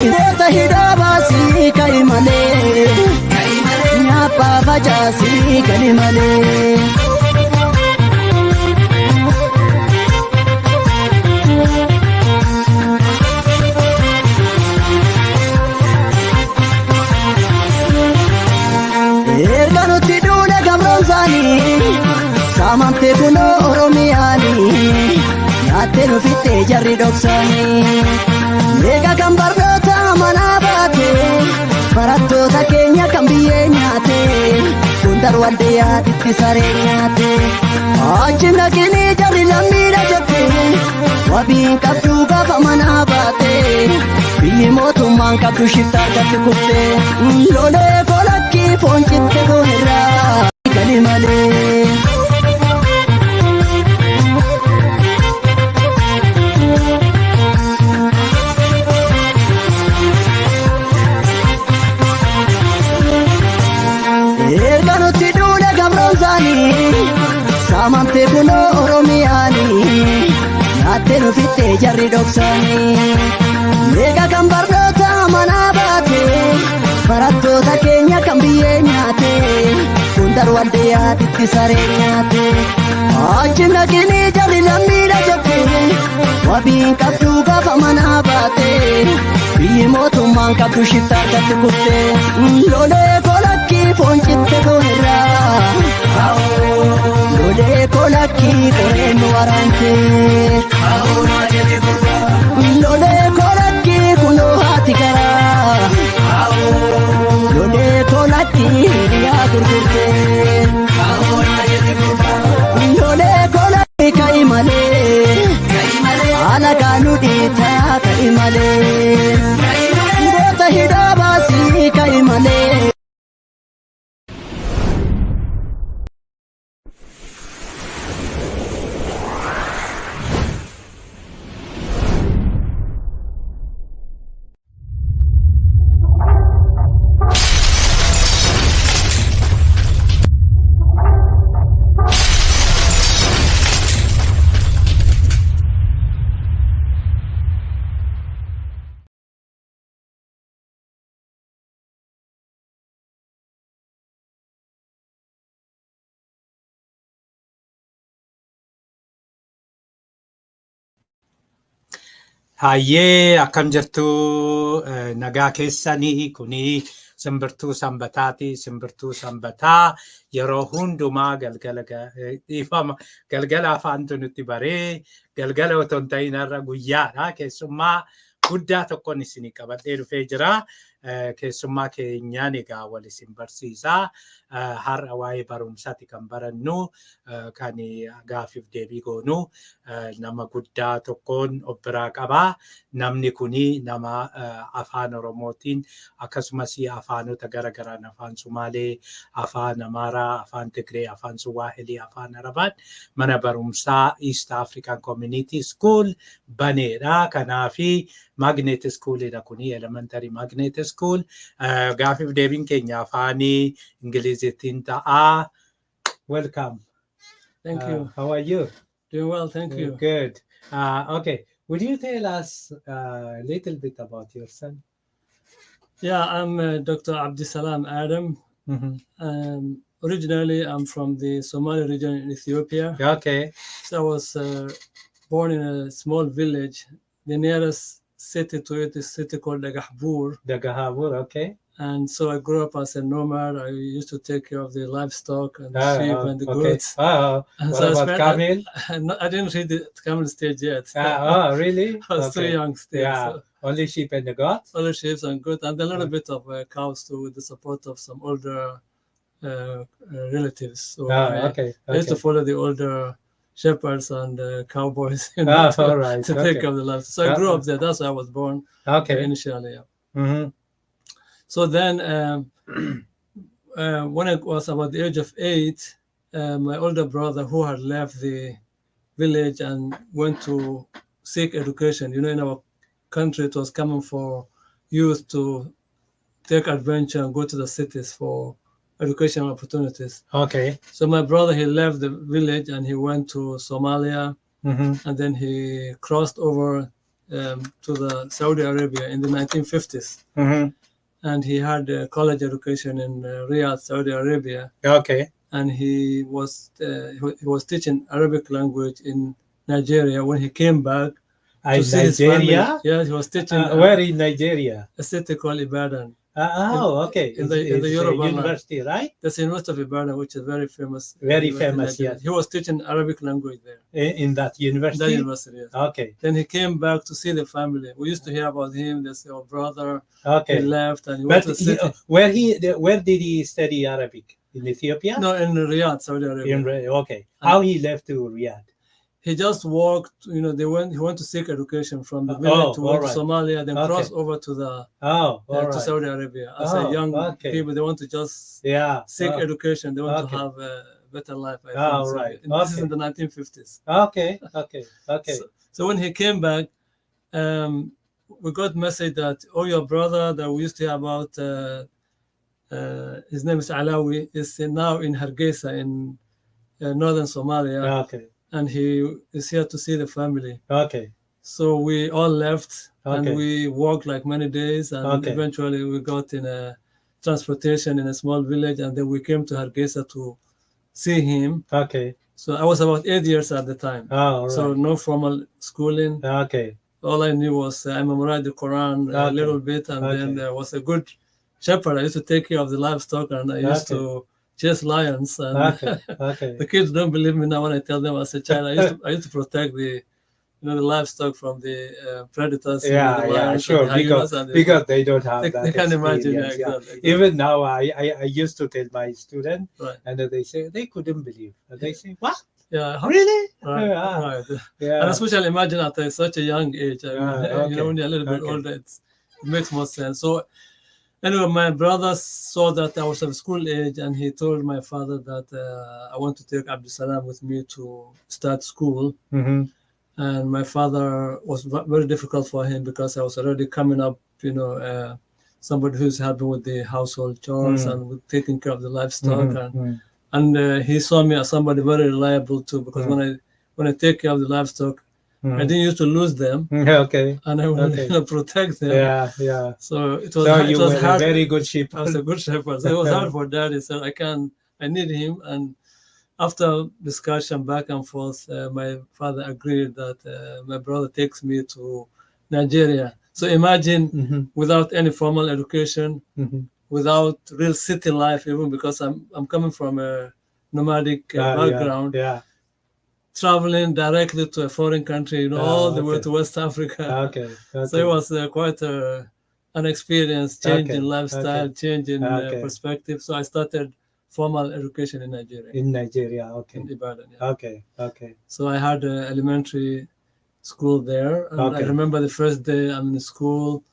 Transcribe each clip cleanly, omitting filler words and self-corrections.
Bota hidabasi kaimale, nyapa bajasi kaimale. Erganutti dule gamronzani, samante kuno oromiani, nyaate nufitte jarri doksani. Ega gambardota manabate, barattoota keenya kan biyyee nyaate, kundar waldeyaa itti saree nyaate. Achi nagini jarri lammiidha jette, wabiin qabdu gaafa manabate, biyyi mootummaan qabdu shiftaa argatti kutte. Lolee kolakki foon citte goonirraa gali malee. Erganutti dule gamronzani, samante kuno oromiani, nyaate nufitte jarri doksani. Ega gambardota manabate, barattoota keenya kan biyyee nyaate, kundar waldeyaa itti saree nyaate. Achi nagini jarri lammiidha jette, wabiin qabdu gaafa manabate, biyyi mootummaan qabdu shiftaa argatti kutte. Lolee kolakki foon citte goonirraa, lolee kolakki qoreen nu waraante. Lolee kolakki kunoo haati garaa, lolee kolakki hiriyaa gurgurte. Lolee kolakki ka'i malee, alagaa nu dhiitaa ka'i malee. Bota hidabasi ka'i malee. Hayyee akkam jirtu nagaa keessanii kuni Simbirtuu Sanbataati. Simbirtuu Sanbataa yeroo hundumaa galgala afaantu nutti baree galgala otoo hin ta'in har'a guyyaadha. Keessummaa guddaa tokkoon isinii qabadhee dhufee jira. Keessummaa keenyaan egaa wal isin barsiisaa. Har'a waa'ee baruumsaati kan barannu, kan gaafiif deebii goonu nama guddaa tokkoon of biraa qabaa. Namni kuni nama afaan Oromootiin akkasumas afaanota garagaraan afaan Sumaalee, afaan Amaaraa, afaan Tigree, afaan Suwaahilii, afaan Arabaan mana barumsaa East African Community School baneedha. Kanaafi Magnet Schoolidha kuni, elementary Magnet School. Gaafiif deebiin keenya afaanii Ingilizittiin ta'a. Welcome. Thank you. How are you? Doing well, thank you. Good. Okay. Would you tell us a little bit about yourself? Yeah, I'm Dr. Abduselam Adam. Originally, I'm from the Somali region in Ethiopia. Okay. So I was born in a small village. The nearest city to it is a city called Dagahbur. Dagahabur, okay. And so I grew up as a nomad. I used to take care of the livestock and the sheep and the goats. Oh, And what so about camel? I didn't reach the camel stage yet. Oh, really? I was too young still. Yeah, So only sheep and the goats? other sheep and goats, and a little bit of cows too, with the support of some older relatives. So Okay. I used to follow the older shepherds and cowboys All right. to take care of the livestock. So I grew up there. That's where I was born Okay. initially. Yeah. Mm-hmm. So then, when I was about the age of 8, my older brother, who had left the village and went to seek education, in our country, it was common for youth to take adventure and go to the cities for educational opportunities. Okay. So my brother, he left the village and he went to Somalia, Mm-hmm. and then he crossed over to the Saudi Arabia in the 1950s, and he had a college education in Riyadh, Saudi Arabia. Okay. And he was teaching Arabic language in Nigeria. When he came back to see his family, Nigeria? yeah, he was teaching Where in Nigeria? a city called Ibadan. Okay. In the It's a Yoruba land. university, right? That's the University of Ibadan, which is very famous. Very university in famous, Nigeria. yes. He was teaching Arabic language there. In that university? That university, yes. Okay. Then he came back to see the family. We used to hear about him. They say, "Oh, brother, Okay. he left and he went But to the city." where did he study Arabic? In Ethiopia? No, in Riyadh, Saudi Arabia. Okay. How he left to Riyadh? He just walked. He went to seek education from the village to all right. Somalia, then Okay. cross over to the all to right. Saudi Arabia. As a young okay. people, they want to just Yeah. seek education. They want Okay. to have a better life. I think. All right. So, this is Okay. in the 1950s. Okay. Okay. Okay. So when he came back, we got message that, "Oh, your brother that we used to hear about, his name is Alawi, is now in Hargeisa in northern Somalia, Okay. and he is here to see the family." Okay. So we all left, Okay. and we walked like many days, and Okay. eventually we got in a transportation in a small village, and then we came to Hargeisa to see him. Okay. So I was about 8 years at the time. All right. So no formal schooling. Okay. All I knew was I memorized the Quran a Okay. little bit, and then Okay. there was a good shepherd. I used to take care of the livestock, and I used to chase lions. And Okay. Okay. the kids don't believe me now when I tell them as a child. I used to protect the livestock from the predators. The Yeah, lions sure. and the hyenas and Because they don't have they, that they can imagine. Yeah, experience, exactly. Even now, I used to tell my students, Right. and they say they couldn't believe. And they say, "What? Yeah. Really?" Right. Yeah. Right. Yeah. And especially imagine at such a young age. I mean, okay. when you're a little bit Okay. older, it makes more sense. So anyway, my brother saw that I was of school age, and he told my father that I want to take Abduselam with me to start school. Mm-hmm. And my father was very difficult for him because I was already coming up, somebody who's helping with the household chores and with taking care of the livestock. And he saw me as somebody very reliable too, because when I take care of the livestock, I didn't used to lose them. Okay. And I would protect them. Yeah, yeah. So it was. So it you was were hard. a very good shepherd. I was a good shepherd. So it was hard for Daddy. So I need him. And after discussion back and forth, my father agreed that my brother takes me to Nigeria. So imagine without any formal education, without real city life, even because I'm coming from a nomadic background. Yeah. Traveling directly to a foreign country, all the way to West Africa. Okay. So it was quite an experience, change in lifestyle, change in perspective. So I started formal education in Nigeria. In Nigeria, okay. In Ibadan, yeah. Okay. So I had elementary school there, and I remember the first day I'm in school,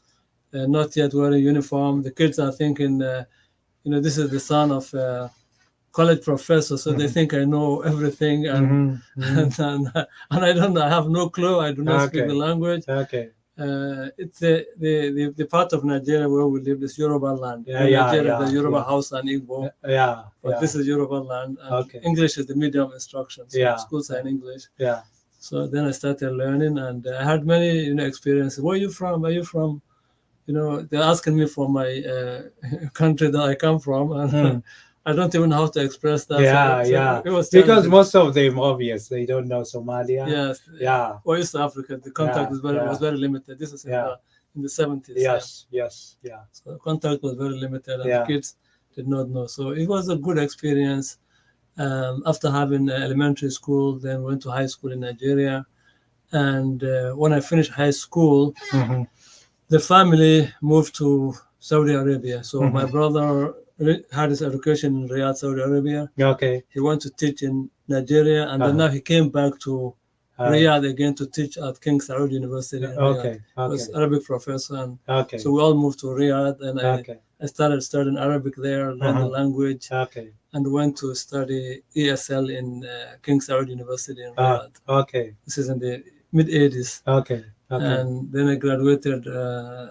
not yet wearing uniform. The kids are thinking, this is the son of a college professor, so they think I know everything, and I don't know. I have no clue. I do not speak the language. Okay. It's the part of Nigeria where we live is Yoruba land. Nigeria, the Yoruba house and Igbo. But this is Yoruba land. And English is the medium instruction. So schools are in English. Yeah. So then I started learning, and I had many experiences. Where are you from? Are you from? They're asking me for my country that I come from, and I don't even know how to express that. It was because most of them, obvious, they don't know Somalia. Yes. Yeah. Or East Africa, the contact was very limited. This is in the 70s. Yes. So contact was very limited, and the kids did not know. So it was a good experience. After having elementary school, then went to high school in Nigeria. And when I finished high school, the family moved to Saudi Arabia. So my brother had his education in Riyadh, Saudi Arabia. Okay. He went to teach in Nigeria, and then now he came back to Riyadh again to teach at King Saud University in Riyadh. He was Arabic professor, and so we all moved to Riyadh, and I started studying Arabic there, learned the language, and went to study ESL in King Saud University in Riyadh. This is in the mid-80s. And then I graduated,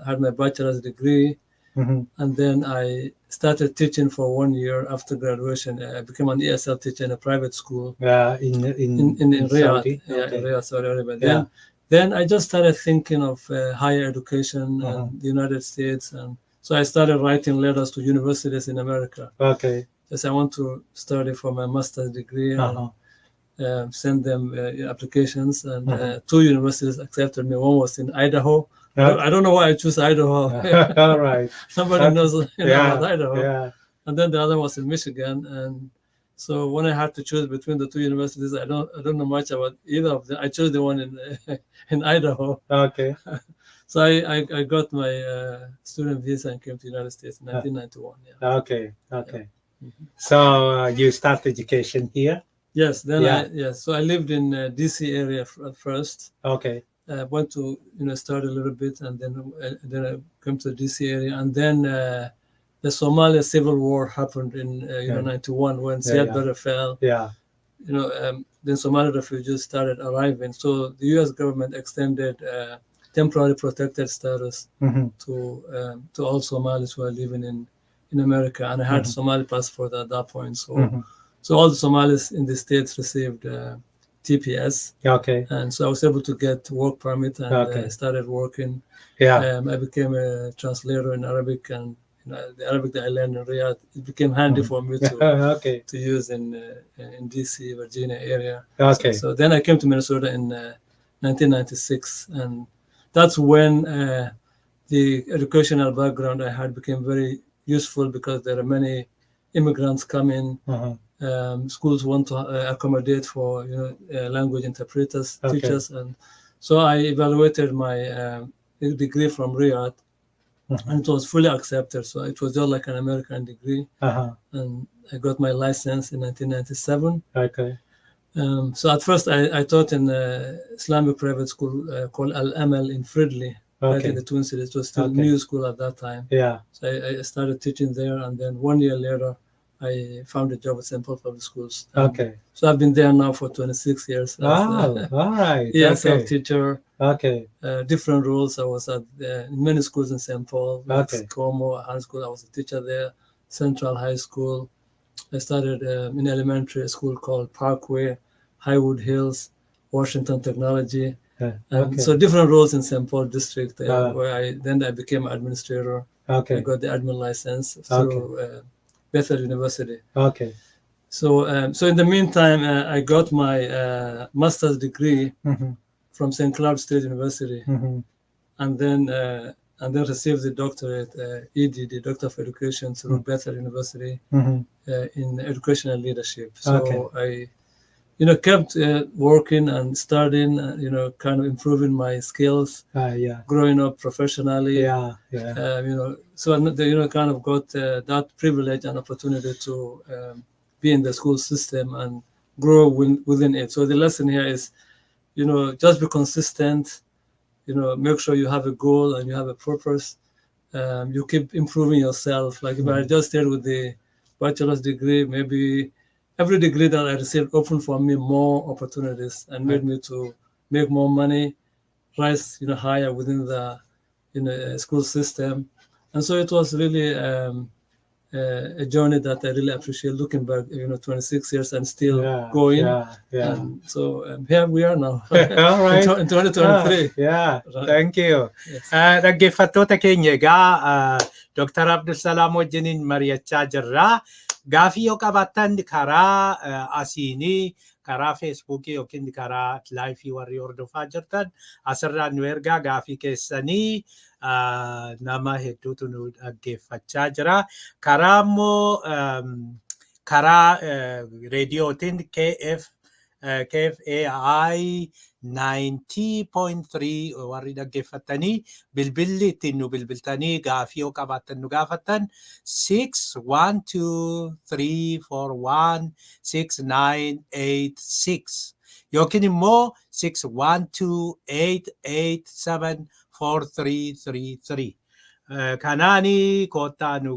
had my bachelor's degree, and then I started teaching for 1 year after graduation. I became an ESL teacher in a private school. In Riyadh, Saudi? in Riyadh, Saudi Arabia. Then then I just started thinking of higher education in the United States. And so I started writing letters to universities in America. Okay. Yes, I want to study for my master's degree and send them applications. And 2 universities accepted me. One was in Idaho. I don't know why I choose Idaho. All right. Somebody knows about Idaho. Yeah. And then the other was in Michigan. And so when I had to choose between the 2 universities, I don't know much about either of them. I chose the one in Idaho. Okay. So I got my student visa and came to the United States in 1991. Yeah. Okay. Okay. So you start education here? Yes. Then so I lived in DC area at first. Okay. Went to study a little bit, and then I came to the DC area, and then the Somalia civil war happened in 91 when Syed Barre fell. Yeah. Then Somali refugees started arriving. So the U.S. government extended temporary protected status to all Somalis who are living in America, and I had Somali passport at that point. So all the Somalis in the States received TPS. Okay. And so I was able to get work permit and started working. Yeah. I became a translator in Arabic, and the Arabic that I learned in Riyadh, it became handy for me to use in DC, Virginia area. Okay. So then I came to Minnesota in 1996, and that's when the educational background I had became very useful because there are many immigrants coming. Schools want to accommodate for language interpreters, teachers, and so I evaluated my degree from Riyadh, and it was fully accepted. So it was just like an American degree, and I got my license in 1997. Okay. So at first I taught in an Islamic private school called Al-Amal in Fridley, right in the Twin Cities. It was still a new school at that time. Yeah. So I started teaching there, and then 1 year later, I found a job at St. Paul Public Schools. Okay. So I've been there now for 26 years. Wow. All right. Yes, self-teacher. Okay. Different roles. I was at many schools in St. Paul. Como High School. I was a teacher there. Central High School. I started in elementary school called Parkway, Highwood Hills, Washington Technology. So different roles in St. Paul District, where I became administrator. Okay. I got the admin license through Bethel University. Okay. So in the meantime, I got my master's degree from St. Cloud State University, and then received the doctorate, ED, Doctor of Education, through Bethel University in educational leadership. So I, kept working and studying, kind of improving my skills, growing up professionally. So I, kind of got that privilege and opportunity to be in the school system and grow within it. So the lesson here is, just be consistent, make sure you have a goal and you have a purpose. You keep improving yourself. Like if I just stayed with the bachelor's degree, maybe every degree that I received opened for me more opportunities and made me to make more money, rise, higher within the school system. And so it was really a journey that I really appreciate. Looking back, 26 years and still going. And so here we are now. All right. in 2023. Thank you. Dhaggeeffattoota keenya egaa Dr. Abduselam wajjiniin mari'achaa jirra. Gaafii yoo qabaattan karaa asiinii karaa feesbuukii yookiin karaa laayifii warri hordofaa jirtan asirraa nu ergaa gaafii keessanii nama hedduutu nu dhaggeeffachaa jira. Karaa immoo karaa reediyootiin KFAI 90.3 warri dhaggeeffatanii bilbilli ittiin nu bilbiltanii gaafii yoo qabaattan nu gaafattan 612-341-6986 yookiin immoo 612-887-4333. Kanaani koottaa nu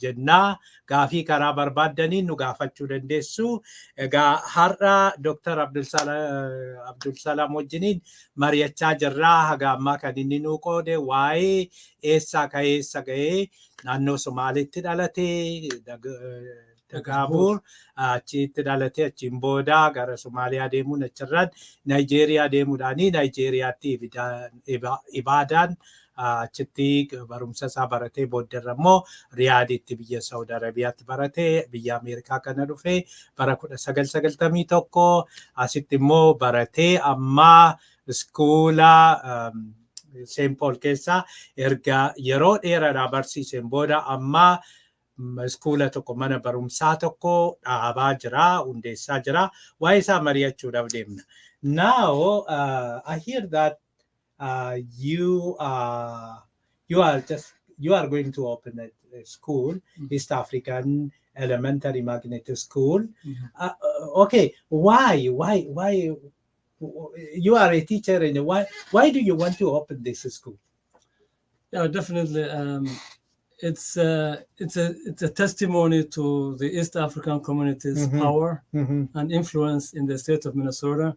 jennaa gaafii karaa barbaaddanii nu gaafachuu dandeessu. Egaa har'a Dr. Abduselam wajjiniin mari'achaa jirraa. Haga ammaa kan inni nu qoode waa'ee eessaa ka'ee eessa ga'ee naannoo Somaaliitti dhalatee Dakaabur achitti dhalatee achiin booda gara Somaaliyaa deemuun achirraan Naayijeeriyaa deemuudhaanii Naayijeeriyaatti ibaadaan achitti barumsa isaa baratee booddarra immoo Riyaaditti biyya Saawud Arabiyaatti baratee biyya Ameerikaa kana dhufee bara 1991 asitti immoo baratee amma iskuula St. Paul keessa erga yeroo dheeraadhaa barsiiseen booda amma iskuula tokko mana barumsaa tokko dhaabaa jira, hundeessaa jira. Waa'ee isaa mari'achuudhaaf deemna. Now, I hear that you are going to open a school, East African Elementary Magnet School. Okay, why you are a teacher and why do you want to open this school? Yeah, definitely. It's a testimony to the East African community's power and influence in the state of Minnesota.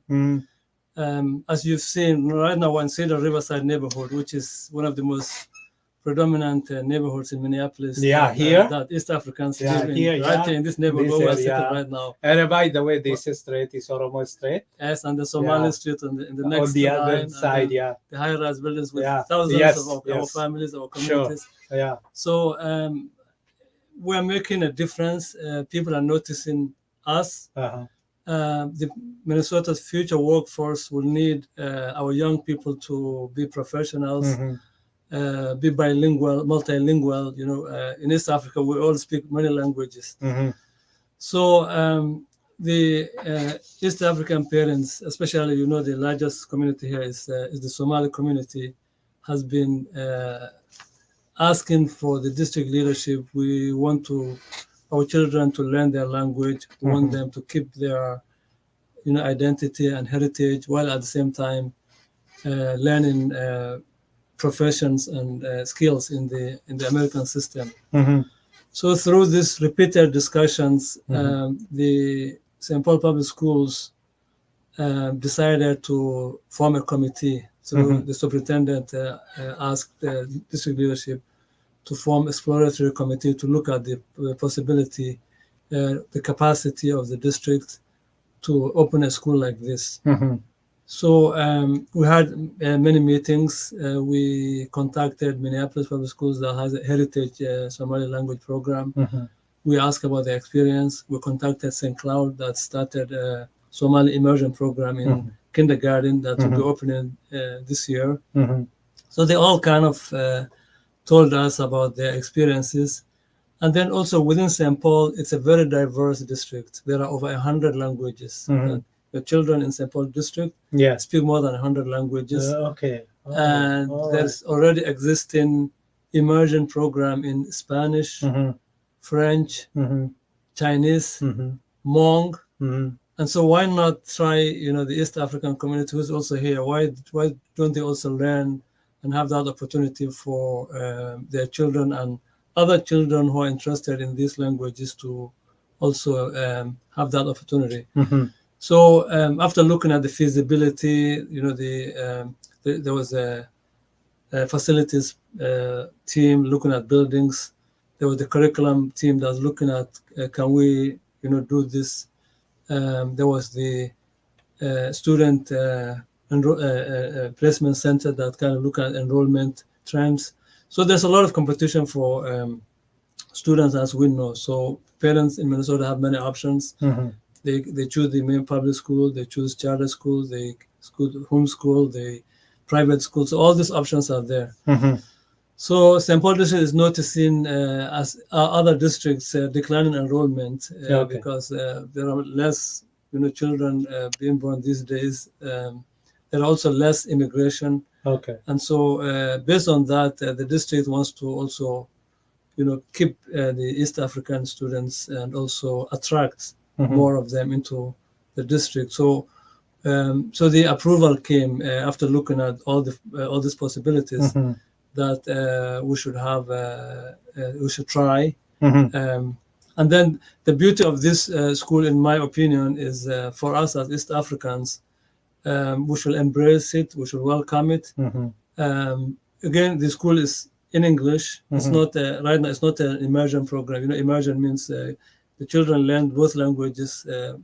As you've seen, right now we're in Cedar Riverside neighborhood, which is one of the most predominant neighborhoods in Minneapolis. Yeah, here that East Africans yeah, live here, right here in this neighborhood where we're sitting right now. And by the way, this street is Oromo Street. Yes, and the Somali Street in the next on the other side, the high-rise buildings with thousands of our families, our communities. Sure. Yeah. So we're making a difference. People are noticing us. The Minnesota's future workforce will need our young people to be professionals, be bilingual, multilingual. You know, in East Africa, we all speak many languages. So the East African parents, especially, you know, the largest community here is the Somali community, has been asking for the district leadership. We want our children to learn their language. We want them to keep their, you know, identity and heritage, while at the same time learning professions and skills in the American system. So through these repeated discussions, the St. Paul Public Schools decided to form a committee. So the superintendent asked the district leadership to form exploratory committee to look at the possibility, the capacity of the district to open a school like this. So we had many meetings. We contacted Minneapolis Public Schools that has a heritage Somali language program. We asked about the experience. We contacted St. Cloud that started a Somali immersion program in kindergarten that will be opening this year. So they all kind of told us about their experiences. And then also within St. Paul, it's a very diverse district. There are over 100 languages. The children in St. Paul district speak more than 100 languages. And there's already existing immersion program in Spanish, French, Chinese, Hmong. And so why not try, you know, the East African community who's also here? Why don't they also learn and have that opportunity for their children and other children who are interested in these languages to also have that opportunity? So after looking at the feasibility, you know, there was a facilities team looking at buildings. There was the curriculum team that was looking at can we, you know, do this. There was the student placement center that kind of look at enrollment trends. So there's a lot of competition for students, as we know. So parents in Minnesota have many options. They choose the main public school, they choose charter schools, they homeschool, they private schools. So all these options are there. So St. Paul district is noticing as other districts declining enrollment because there are less, you know, children being born these days. There are also less immigration. And so based on that, the district wants to also, you know, keep the East African students and also attract more of them into the district. So so the approval came after looking at all these possibilities that we should have, we should try. And then the beauty of this school, in my opinion, is for us as East Africans, we should embrace it, we should welcome it. Again, the school is in English. It's not right now. It's not an immersion program. You know, immersion means the the children learn both languages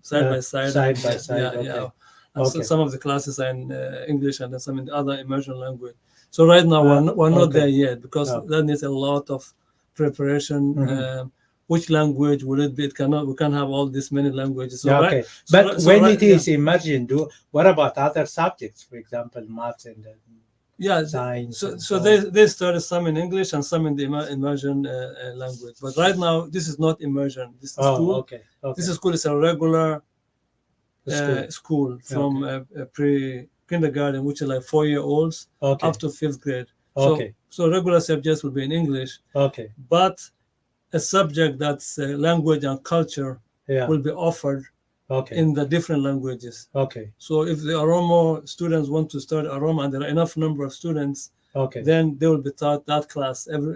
side by side. Side by side, okay. Yeah. And so Okay. some of the classes are in English and then some in the other immersion language. So right now we're not okay. there yet because that needs a lot of preparation. Which language will it be? We can't have all these many languages. So Okay. But when it is immersion, what about other subjects, for example, maths and science? So they study some in English and some in the immersion language. But right now, this is not immersion. This is school. Okay. This school is a regular school from pre-kindergarten, which is like 4-year-olds up to 5th grade. So regular subjects will be in English. Okay. But a subject that's language and culture will be offered in the different languages. Okay. So if the Oromo students want to study Oromo and there are enough number of students, then they will be taught that class every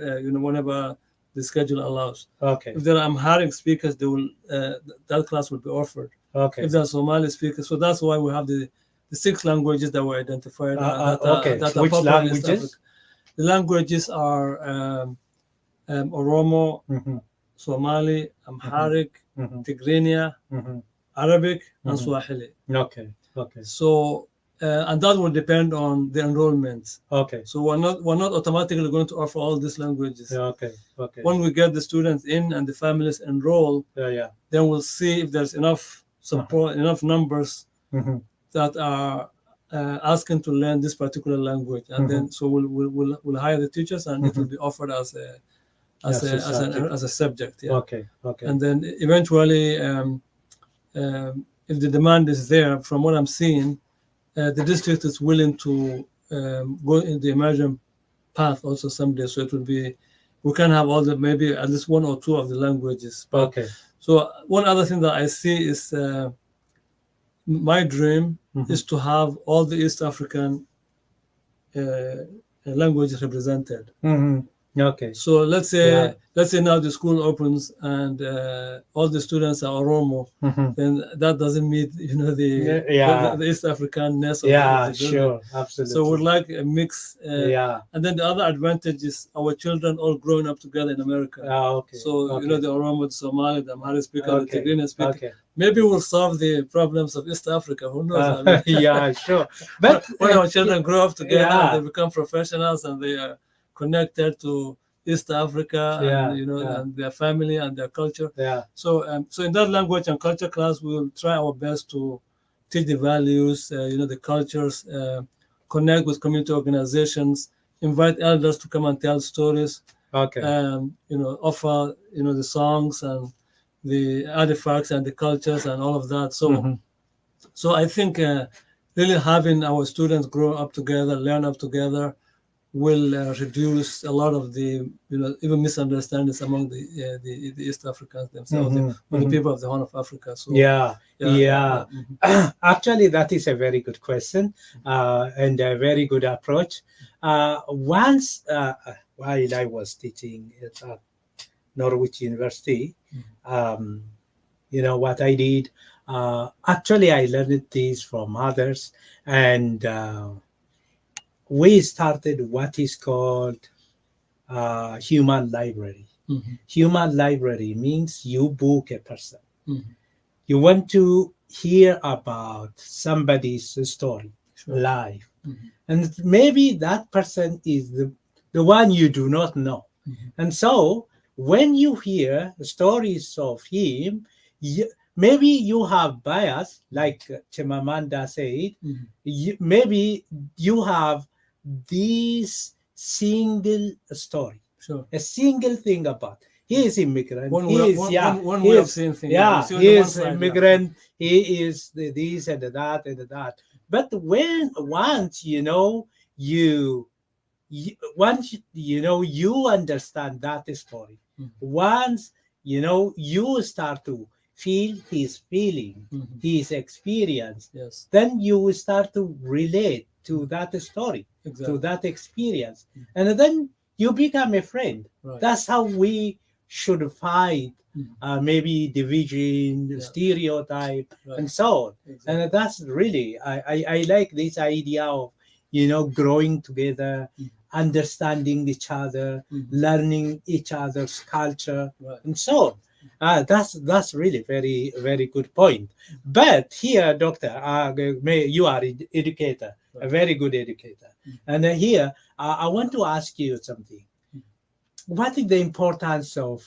whenever the schedule allows. Okay. If there are Amharic speakers, they will that class will be offered. Okay. If there are Somali speakers, so that's why we have the 6 languages that were identified. That which languages? The languages are Oromo, Somali, Amharic, Tigrinya, Arabic, and Swahili. Okay. So and that will depend on the enrollment. Okay. So we're not automatically going to offer all these languages. Okay. When we get the students in and the families enroll, then we'll see if there's enough support, enough numbers that are asking to learn this particular language, and then so we'll hire the teachers, and it will be offered as a subject. Okay. And then eventually, if the demand is there, from what I'm seeing, the district is willing to go in the immersion path also someday. So it will be, we can have all maybe at least 1 or 2 of the languages. But, so one other thing that I see is my dream is to have all the East African languages represented. Okay. So let's say now the school opens and all the students are Oromo, then that doesn't meet the East Africanness of the sure, absolutely. So we'd like a mix. And then the other advantage is our children all growing up together in America. So the Oromo, the Somali, the Amharic speaker, the Tigrinya speaker. Maybe we'll solve the problems of East Africa. Who knows? Sure. But when our children grow up together, and they become professionals and they are connected to East Africa and their family and their culture. So in that language and culture class, we will try our best to teach the values, the cultures, connect with community organizations, invite elders to come and tell stories. Offer the songs and the artifacts and the cultures and all of that. So I think really having our students grow up together, learn up together, will reduce a lot of the even misunderstandings among the East Africans themselves, or the people of the Horn of Africa. So actually, that is a very good question and a very good approach. Once while I was teaching at Norwich University, what I did, actually I learned this from others, and we started what is called human library. Human library means you book a person. You want to hear about somebody's story, life. And maybe that person is the one you do not know. And so when you hear stories of him, maybe you have bias, like Chimamanda said, maybe you have this single story, a single thing about he is immigrant. One way of saying things. He is immigrant. He is this and that and that. But when once you understand that story, once you start to feel his feeling, his experience, then you start to relate to that story, to that experience, and then you become a friend. That's how we should fight maybe division, stereotype, and so on. And that's really, I like this idea of growing together, understanding each other, learning each other's culture, and so on. That's really very good point. But here, doctor, you are educator, a very good educator, and here I want to ask you something. What is the importance of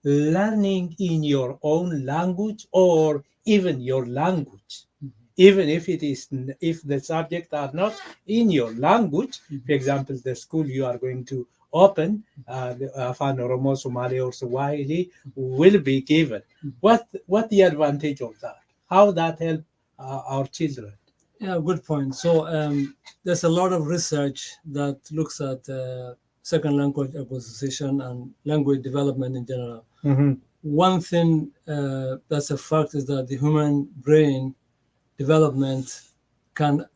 learning in your own language or even your language? Even if it is, if the subject are not in your language, for example, the school you are going to open, the Afaan Oromo, Somali, or Swahili will be given. What the advantage of that? How that help our children? Yeah, good point. So there's a lot of research that looks at second language acquisition and language development in general. One thing that's a fact is that the human brain development can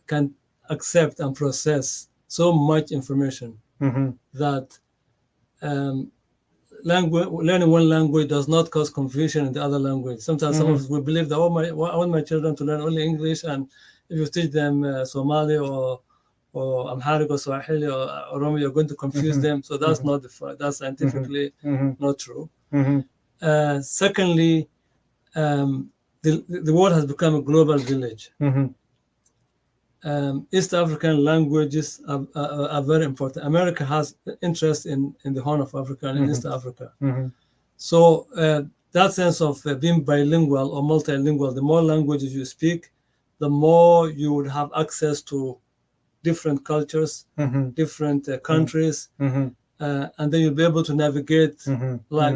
accept and process so much information that learning one language does not cause confusion in the other language. Sometimes some of us will believe that I want my children to learn only English, and if you teach them Somali or Amharic or Swahili or Oromo, you're going to confuse them. So that's not that's scientifically not true. Secondly, the world has become a global village. East African languages are very important. America has interest in the Horn of Africa and in East Africa. So that sense of being bilingual or multilingual, the more languages you speak, the more you would have access to different cultures, different countries, and then you'll be able to navigate. Like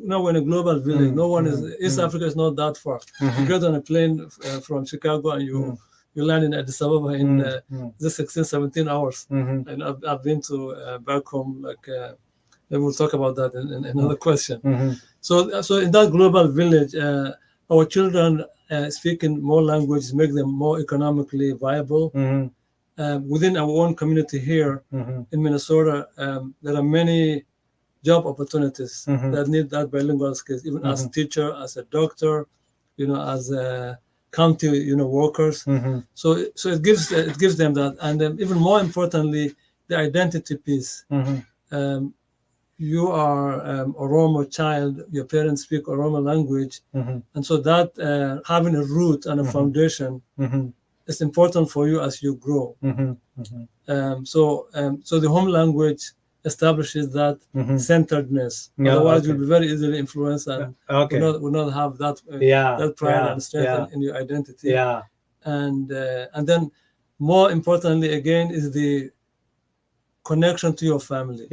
now we're in a global village. No one is East Africa is not that far. You get on a plane from Chicago and you land in Addis Ababa in the 16, 17 hours. And I've been to back home, like maybe we'll talk about that in another question. So in that global village, our children speaking more languages make them more economically viable. Within our own community here in Minnesota, there are many job opportunities that need that bilingual skills, even as a teacher, as a doctor, as a county, workers. So it gives them that, and then even more importantly, the identity piece. You are Oromo child, your parents speak Oromo language, and so that having a root and a foundation is important for you as you grow. So the home language establishes that centeredness. Otherwise, you'll be very easily influenced and will not have that that pride and strength in your identity. And then, more importantly, again, is the connection to your family.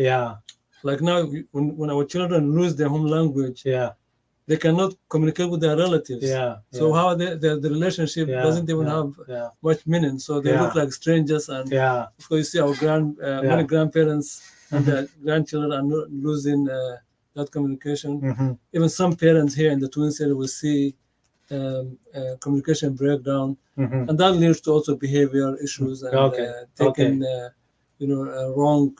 Like now, when our children lose their home language, they cannot communicate with their relatives. So how the relationship doesn't even have much meaning. So they look like strangers. And of course, you see our many grandparents and their grandchildren are losing that communication. Even some parents here in the Twin Cities will see communication breakdown, and that leads to also behavioral issues and taking wrong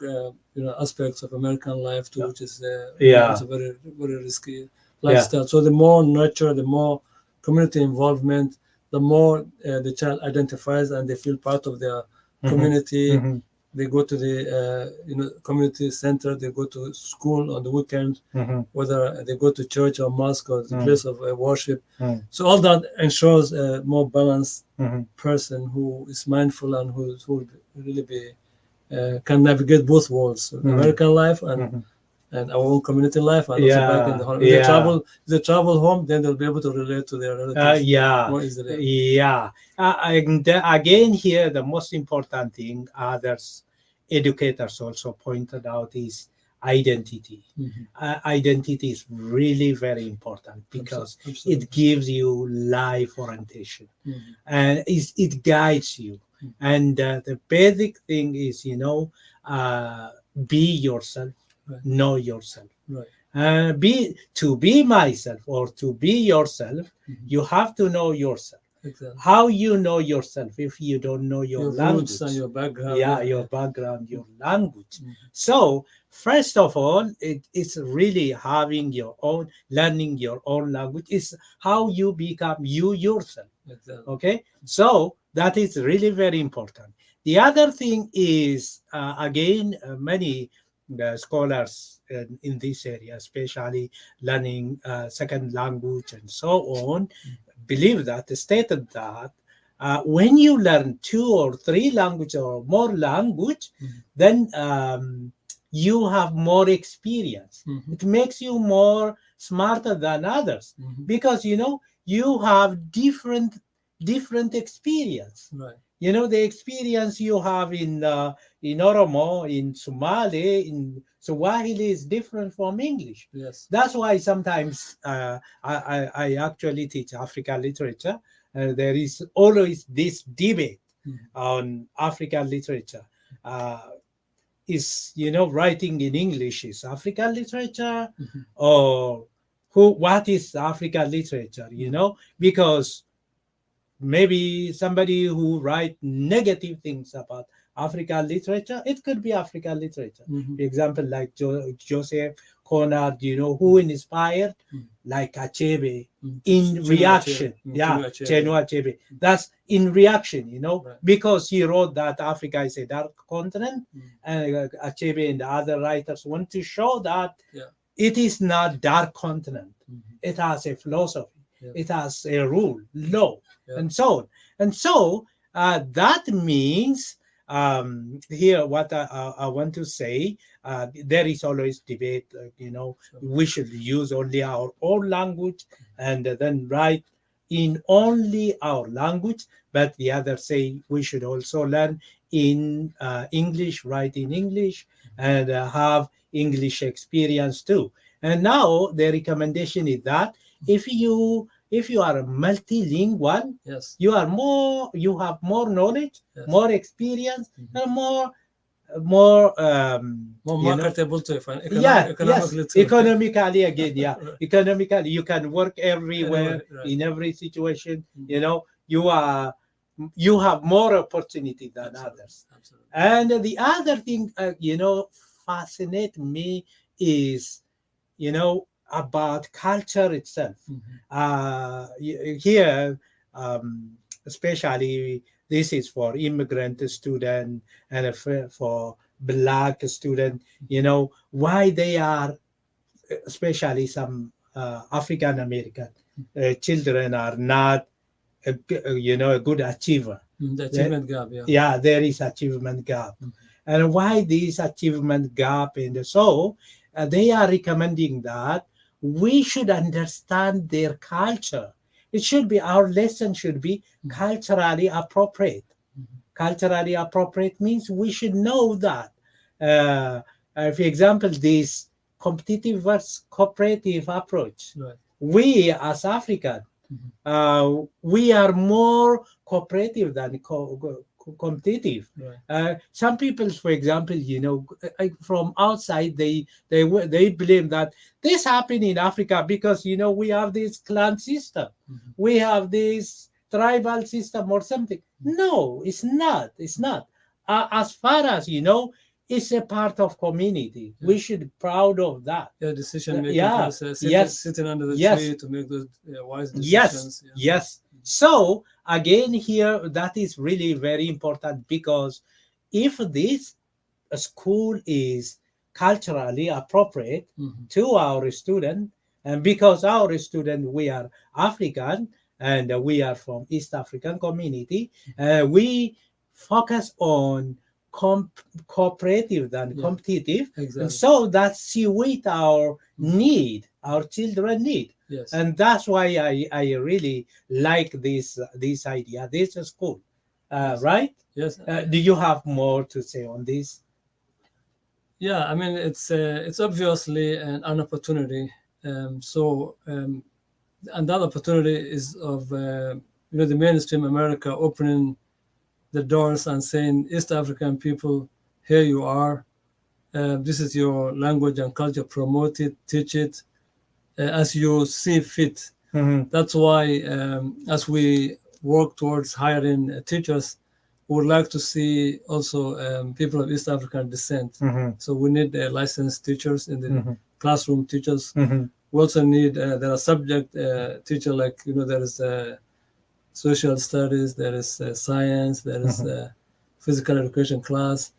aspects of American life too, which is it's a very very risky lifestyle. So the more nurture, the more community involvement, the more the child identifies and they feel part of their community. They go to the community center. They go to school on the weekend, whether they go to church or mosque or the place of worship. So all that ensures a more balanced person who is mindful and who will really be can navigate both worlds, American life and our own community life, and also back in the home. If they travel home, then they'll be able to relate to their relatives more easily. And again, here the most important thing others educators also pointed out is identity. Identity is really very important because it gives you life orientation and it guides you. And the basic thing is, be yourself, know yourself. To be myself or to be yourself, you have to know yourself. How you know yourself if you don't know your language? Roots and your background. Your background, your language. So first of all, it's really having your own, learning your own language is how you become you yourself. Okay, so that is really very important. The other thing is, again, many scholars in this area, especially learning second language and so on, believe that, stated that when you learn 2 or 3 language or more language, then you have more experience. It makes you more smarter than others because you have different experience. Right. The experience you have in Oromo, in Somali, in Swahili is different from English. Yes. That's why sometimes I actually teach African literature. There is always this debate on African literature. Is writing in English is African literature, or what is African literature? Because maybe somebody who write negative things about African literature, it could be African literature. For example, like Joseph Conrad, who inspired like Achebe in reaction. Chinua Achebe. That's in reaction, Right. because he wrote that Africa is a dark continent, and Achebe and the other writers want to show that it is not dark continent. It has a philosophy. It has a rule, law, and so on. And so that means here what I want to say, there is always debate, we should use only our own language and then write in only our language, but the others say we should also learn in English, write in English, and have English experience too. And now the recommendation is that if you are multilingual, you have more knowledge, more experience, and more marketable to economically. Economically again, economically you can work everywhere, Right. in every situation. You have more opportunity than others. Absolutely. And the other thing fascinate me is about culture itself. Here, especially this is for immigrant student and for black student, why they are, especially some African American children are not a good achiever. The achievement gap, there is achievement gap. And why this achievement gap? And so they are recommending that we should understand their culture. Our lesson should be culturally appropriate. Culturally appropriate means we should know that. For example, this competitive versus cooperative approach. Right. We as African, we are more cooperative than competitive. Right. Some people, for example, from outside, they blame that this happened in Africa because we have this clan system, we have this tribal system or something. No, it's not. It's not. As far as it's a part of community. We should be proud of that. Decision making process. Sitting under the tree to make those wise decisions. Yes. So again, here that is really very important, because if this school is culturally appropriate to our student, and because our student, we are African and we are from East African community, we focus on cooperative than competitive. Exactly. And so that's what our children need. Yes. And that's why I really like this idea, this school. Right? Yes. Do you have more to say on this? Yeah, I mean, it's obviously an opportunity. And that opportunity is of the mainstream America opening the doors and saying, East African people, here you are. This is your language and culture. Promote it, teach it as you see fit. That's why as we work towards hiring teachers, we would like to see also people of East African descent. So we need licensed teachers in the classroom teachers. We also need, there are subject teacher, like, there is social studies, there is science, there is physical education class,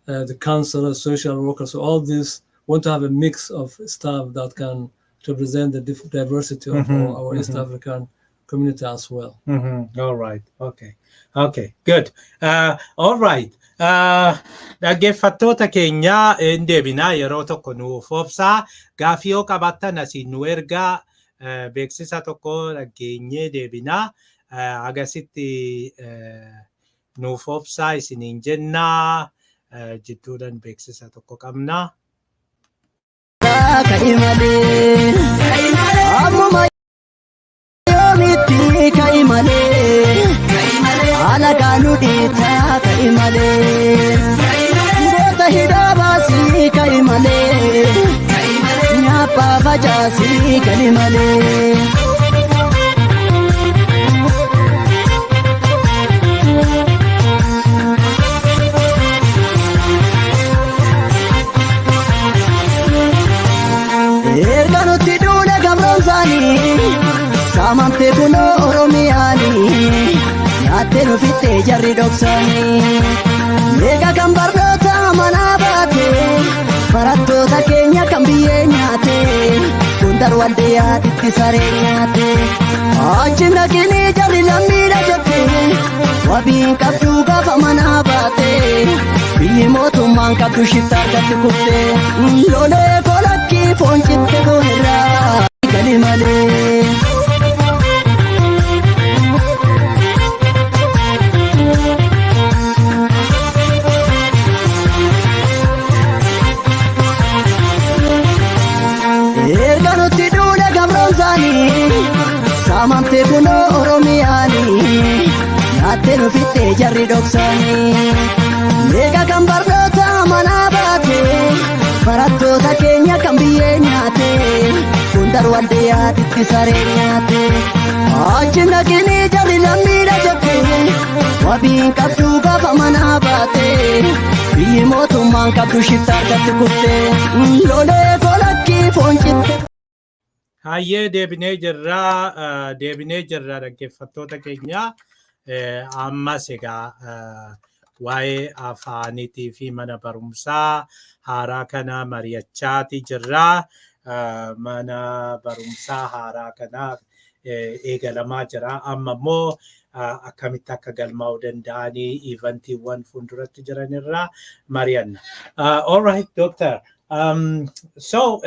the counselor, social worker. So all these, want to have a mix of staff that can represent the diversity of our East African community as well. All right. Okay. Okay. Good. All right. Dhaggeeffattoota keenya hin deebinaa yeroo tokko nuuf obsaa gaafii yoo qabaattan asiin nu ergaa beeksisa tokko dhageenyee deebinaa agasitti nuuf obsaa isiniin jennaa jidduudhaan beeksisa tokko qabnaa. Ammuma yoomitti ka'imale alaagaanu dhiitaa ka'imale goota hidhaa baasii ka'imale nyaaphaa facaasii ka'imale. Erganutti duule gabroomsaanii saamamtee kunoo Oromiyaanii nyaattee nufittee jarri dhoksaanii eega kan barnoota manaa baate barattoota keenya kan biyyee nyaate hundar waldeyaatitti saree nyaate achi naqinii jarri lammiidha jette wabiin qabduu gaafa manaa baate biyyi mootummaan qabdu shiftaa argatti kuftee lolee kolakki foon citte koonirraa gali malee. Erganutti duule gabroomsaanii saamamtee kunoo Oromiyaanii nyaattee nufittee jarri dhoksaanii eega kan barnoota manaa baate barattoota keenya kan biyyee nyaate hundar waldeyaatitti saree nyaate achi naqinii jarri lammiidha jette wabiin qabduu gaafa manaa baate biyyi mootummaan qabdu shiftaa argatti kuftee lolee kolakki foon citte. Hayyee deebinee jirra dhaggeeffattoota keenya ammas egaa waa'ee afaaniitii fi mana barumsaa haaraa kana mari'achaati jirra. Mana barumsaa haaraa kana eegalamaa jira. Amma immoo akkamitti akka galmaa'uu danda'anii ivantiiwwan fuulduratti jiranirraa mari'anna. All right, Doctor. So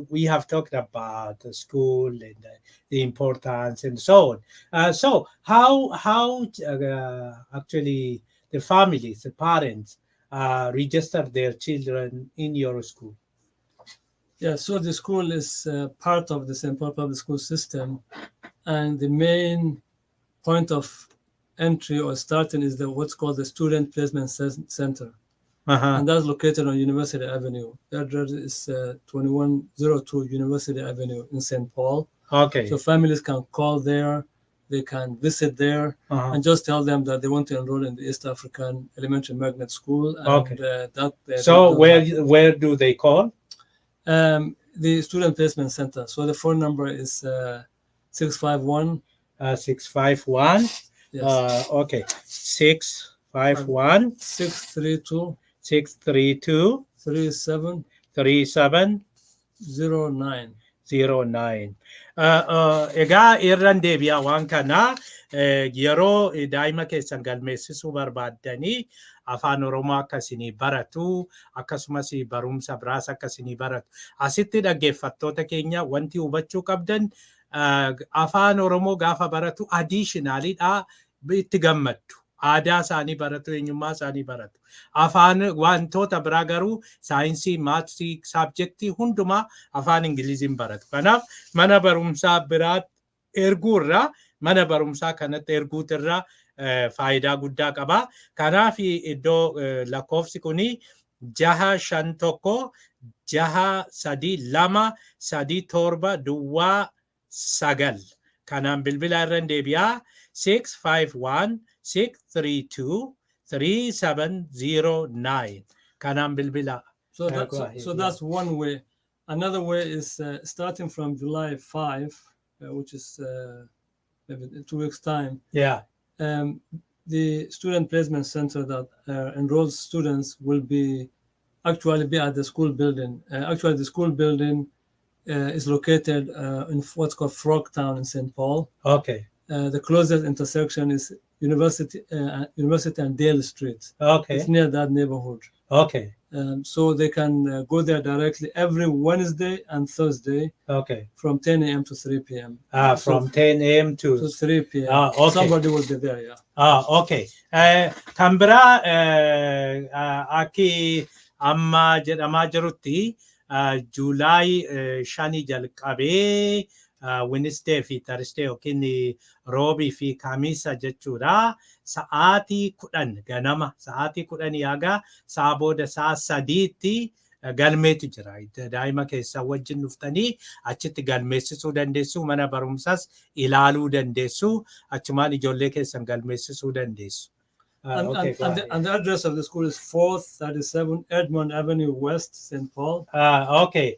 we have talked about the school and the importance and so on. So how actually the families, the parents, register their children in your school? Yeah, so the school is part of the St. Paul Public School system, and the main point of entry or starting is what's called the Student Placement Center. And that's located on University Avenue. The address is 2102 University Avenue in St. Paul. Okay. So families can call there, they can visit there, and just tell them that they want to enroll in the East African Elementary Magnet School. And, so where do they call? The Student Placement Center. So the phone number is 651. 651. Yes. Okay. 651. 632. 632 37 37 09. 09. Egaa irran deebi'aa waan kana yeroo daa'ima keessan galmeessisuu barbaaddanii afaan Oromoo akkasii baratu akkasumas barumsa biraas akkasii baratu. Asitti dhaggeeffattoota keenya wanti hubachuu qabdan afaan Oromoo gaafa baratu additionalidha itti gammaddu. Aadaa isaanii baratu, eenyummaa isaanii baratu. Afaan wantoota biraa garuu saayinsii, maatsii, saabjektii hundumaa afaan Ingiliziin baratu. Kanaaf mana barumsaa biraatti erguurraa mana barumsaa kanatti erguutirraa faayidaa guddaa qaba. Kanaaf iddoo lakkoofsi kuni 651 632 37 9. Kanaan bilbila irra deebi'aa 651 632 3709. Kanaan bilbila. So that's one way. Another way is starting from July 5, which is maybe 2 weeks' time. Yeah. The Student Placement Center that enrolls students will be actually be at the school building. Actually, the school building is located in what's called Frogtown in St. Paul. Okay. The closest intersection is University and Dale Street. Okay. It's near that neighborhood. Okay. So they can go there directly every Wednesday and Thursday Okay. from 10 a.m. to 3 p.m. From 10 a.m. to 3 p.m. Okay. Somebody will be there, yeah. Okay. Kan biraa akki amma jedhamaa jirutti Juulaay 5 jalqabee Wednesday fi Thursday yookiin roobii fi kamiisa jechuudha. Sa'aatii 10 ganama sa'aatii 10 haga sa'a booda sa'a 3tti galmeetu jira. Daa'ima keessaa wajjin dhuftanii achitti galmeessisuu dandeessu. Mana barumsaas ilaaluu dandeessu. Achumaan ijoollee keessan galmeessisuu dandeessu. And the address of the school is 437 Edmond Avenue West, St. Paul. Okay.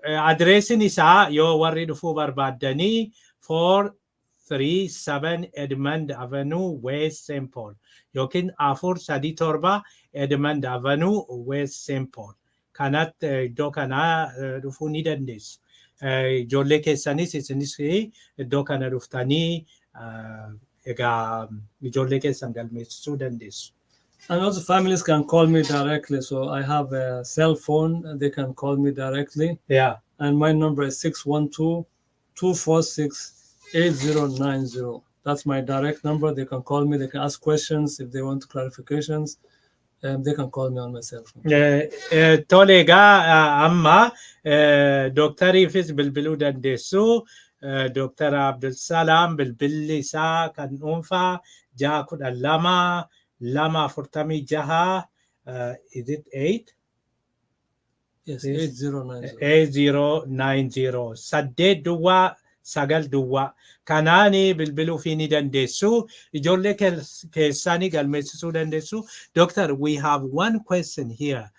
Adreesiin isaa yoo warri dhufuu barbaaddanii 437 Edmond Avenue West St. Paul yookiin 437 Edmond Avenue West St. Paul. Kanatti iddoo kana dhufuu ni dandeessu. Ijoollee keessanis isinis iddoo kana dhuftanii egaa ijoollee keessan galmeessisuu dandeessu. And also families can call me directly. So I have a cell phone. They can call me directly. Yeah. And my number is 612-246-8090. That's my direct number. They can call me. They can ask questions if they want clarifications. They can call me on my cell phone. Tole egaa amma doktariifis bilbiluu dandeessu. Dr. Abduselam bilbilli isaa kan dhuunfaa 612 246 is it 8? Yes, 8090. 8090 saddeet duwwaa 9 duwwaa kanaani bilbiluu fi ni dandeessu. Ijoollee keessanii galmeessisuu dandeessu. Doctor, we have one question here.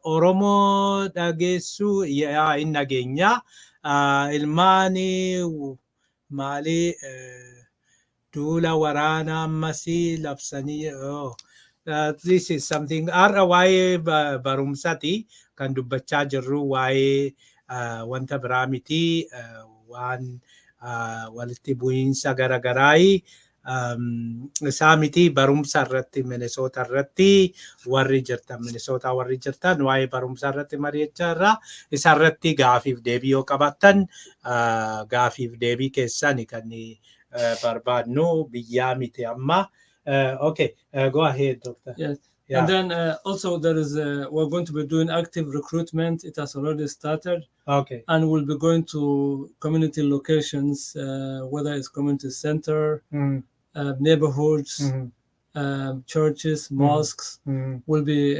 Oromoo dhageessu hin dhageenya. Ilmaani maali duula waraanaa ammasii labsanii this is something har'a waa'ee barumsati kan dubbachaa jirru waa'ee wanta biraa miti waan walitti bu'iinsa garaagaraayi isaa miti barumsa irratti Minnesota irratti warri jirtan Minnesota warri jirtan waa'ee barumsa irratti mari'achaa irra isa irratti gaafiif deebii yoo qabaattan gaafiif deebii keessan kan barbaadnu biyyaa miti amma. Okay, go ahead, Doctor. Yes. Yeah. And then also there is we're going to be doing active recruitment. It has already started. Okay. And we'll be going to community locations, whether it's community center, neighborhoods, churches, mosques. We'll be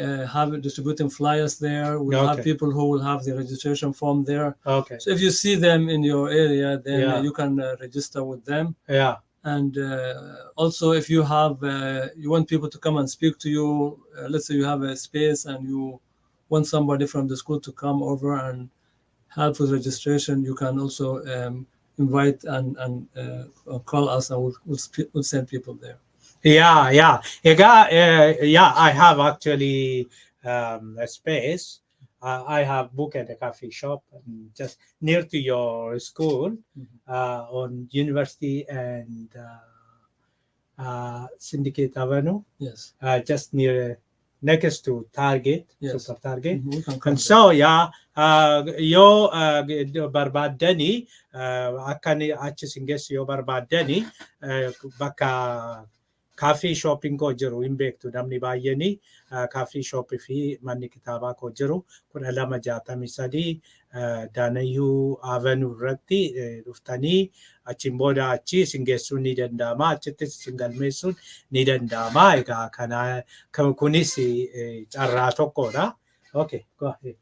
distributing flyers there. We'll have people who will have the registration form there. Okay. So if you see them in your area, then you can register with them. Yeah. And also, if you have, you want people to come and speak to you, let's say you have a space and you want somebody from the school to come over and help with registration, you can also invite and call us, and we'll send people there. Yeah. I have actually a space. I have booked at a coffee shop just near to your school on University and Syndicate Avenue. Yes. Just next to Target, Super Target. And so, yoo barbaaddani akkani achi singeessu yoo barbaaddani bakka Coffee shopping koo jiru hin beektu namni baay'een coffee shop fi manni kitaabaa koo jiru 1263 Daanayyuu Avenue irratti dhuftanii achiin booda achi singeessuun ni danda'ama achitti singalmeessuun ni danda'ama. Egaa kana kunis carraa tokkodha. Okay, go ahead.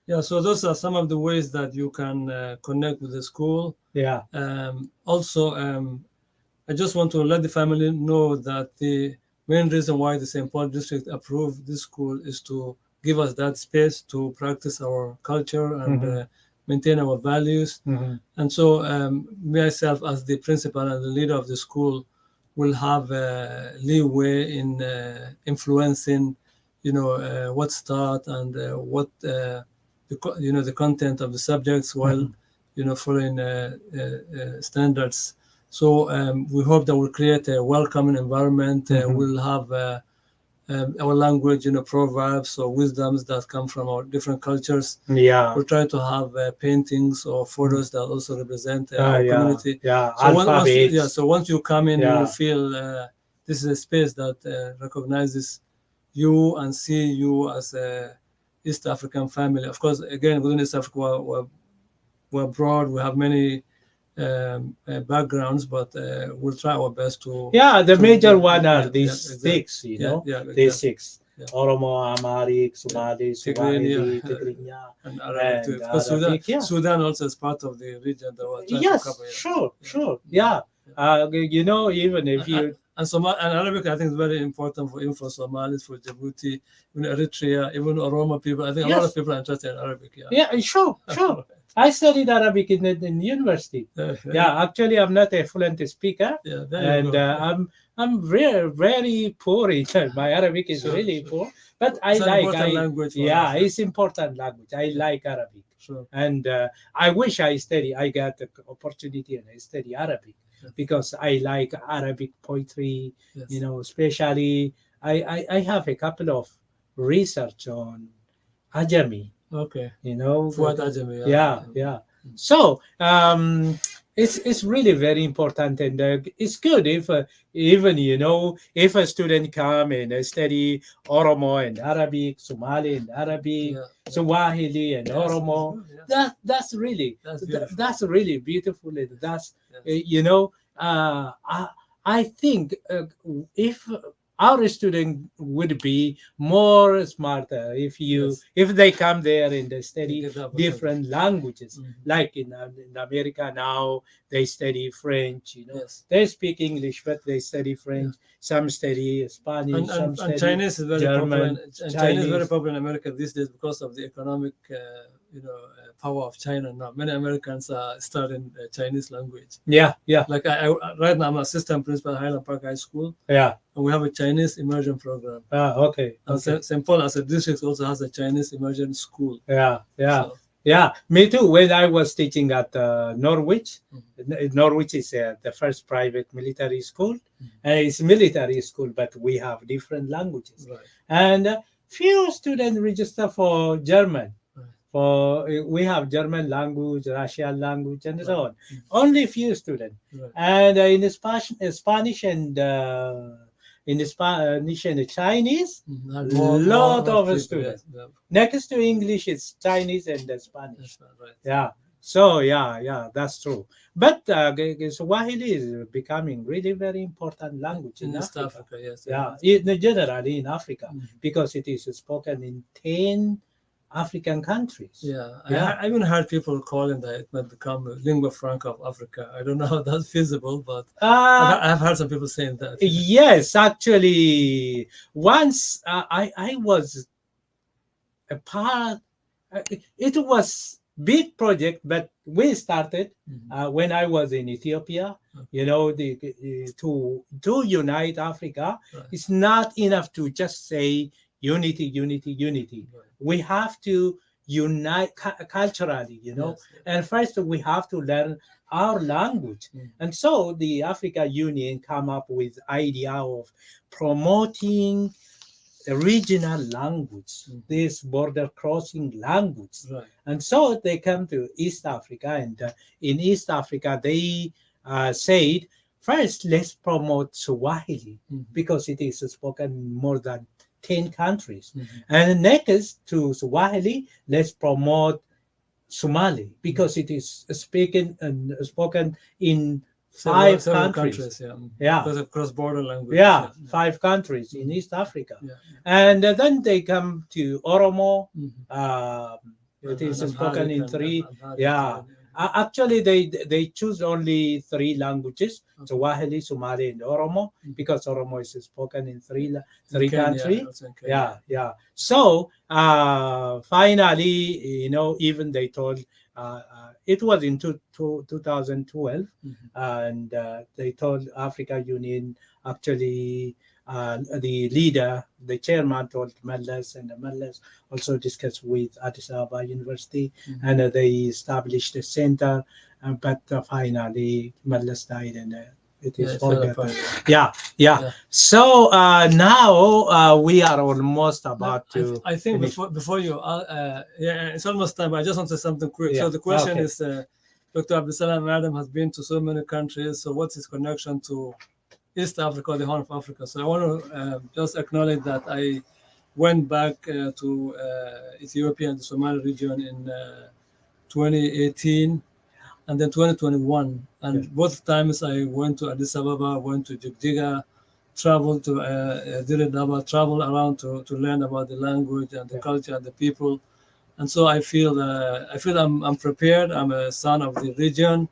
Yeah, so those are some of the ways that you can connect with the school. Yeah. Also, I just want to let the family know that the main reason why the St. Paul district approved this school is to give us that space to practice our culture and maintain our values. And so myself as the principal and the leader of the school will have leeway in influencing, what's taught and what the content of the subjects while following standards. So we hope that we'll create a welcoming environment. We'll have our language, proverbs or wisdoms that come from our different cultures. Yeah. We'll try to have paintings or photos that also represent our community. Yeah. So Alphabets. so once you come in, you Yeah. will feel this is a space that recognizes you and see you as a East African family. Of course, again, within East Africa, we're broad. We have many backgrounds, but we'll try our best to. Yeah, the major yeah, one are yeah, these exactly. six, Exactly. these six. Yeah. Oromo, Amharic, Somali, Swahili, Tigrinya, and Arabic too. and Because Arabic. Sudan also is part of the region that we're trying Yes, to cover. sure. Yeah. Even if you and Arabic, I think is very important for Somalis, for Djibouti, even Eritrea, even Oromo people. I think a lot of people are interested in Arabic. Yeah, sure. I studied Arabic in university. Yeah, actually, I'm not a fluent speaker, and I'm very, very poor in it. My Arabic is really poor, but it's important language. It's important language. I like Arabic, and I wish I got the opportunity and I study Arabic because I like Arabic poetry. Especially I have a couple of research on Ajami. Okay. Fuad Ajami. Yeah. So it's really very important, and it's good if even if a student come and study Oromo and Arabic, Somali and Arabic, Swahili and Oromo. That's really beautiful, and that's I think if our student would be more smarter if they come there and they study different languages. Like in America now, they study French. They speak English, but they study French. Some study Spanish, some study Chinese is very German. popular. Chinese is very popular in America these days because of the economic power of China now. Many Americans are studying Chinese language. Yeah. Like I right now, I'm assistant principal at Highland Park High School. Yeah. And we have a Chinese immersion program. Okay. And St. Paul as a district also has a Chinese immersion school. Yeah. Me too. When I was teaching at Norwich, Norwich is the first private military school. It's military school, but we have different languages. Right. And few students register for German. We have German language, Russian language, and so on. Only few students. And in Spanish and Chinese, lot of students. Next to English is Chinese and Spanish. Yeah. So that's true. But Swahili is becoming really very important language in East Africa. Generally in Africa, because it is spoken in 10 African countries. I even heard people calling that it might become a lingua franca of Africa. I don't know how that's feasible, but I've heard some people saying that. Yes, actually, once I was a part. It was big project, but we started when I was in Ethiopia. To unite Africa. It's not enough to just say unity. We have to unite culturally, and first we have to learn our language. And so the Africa Union come up with idea of promoting a regional language, this border crossing language. And so they come to East Africa, and in East Africa they said, first let's promote Swahili because it is spoken in more than 10 countries. And next to Swahili, let's promote Somali because it is spoken in 5 countries. Because of cross-border language. 5 countries in East Africa. And then they come to Oromo. It is spoken in 3. Actually, they choose only 3 languages: Swahili, Somali, and Oromo, because Oromo is spoken in 3 countries. So finally, even they told it was in 2012, and they told Africa Union actually the leader, the chairman told Mallas, and Mallas also discussed with Addis Ababa University, and they established a center. But finally, Mallas died, and it is Yeah, it fell forgotten. apart. Yeah. Yeah. So now we are almost about to. I think finish. before you, yeah, it's almost time. But I just want to say something quick. Yeah, So the question okay. is, Dr. Abduselam Madam has been to so many countries. So what's his connection to East Africa, the Horn of Africa? So I want to just acknowledge that I went back to Ethiopia and the Somali region in 2018 and then 2021. And Yeah. both times I went to Addis Ababa, went to Jigjiga, traveled to Diridaba, traveled around to learn about the language and the culture and the people. And so I feel I'm prepared. I'm a son of the region.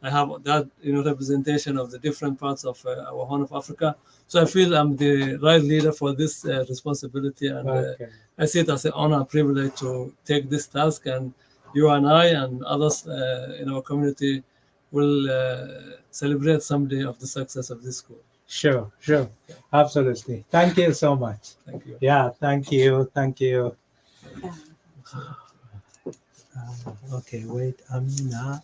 I have that representation of the different parts of our Horn of Africa. So I feel I'm the right leader for this responsibility, and Okay. I see it as an honor and privilege to take this task. And you and I and others in our community will celebrate someday of the success of this school. Sure. Absolutely. Thank you so much. Thank you. Yeah, thank you. Okay, wait, Amina.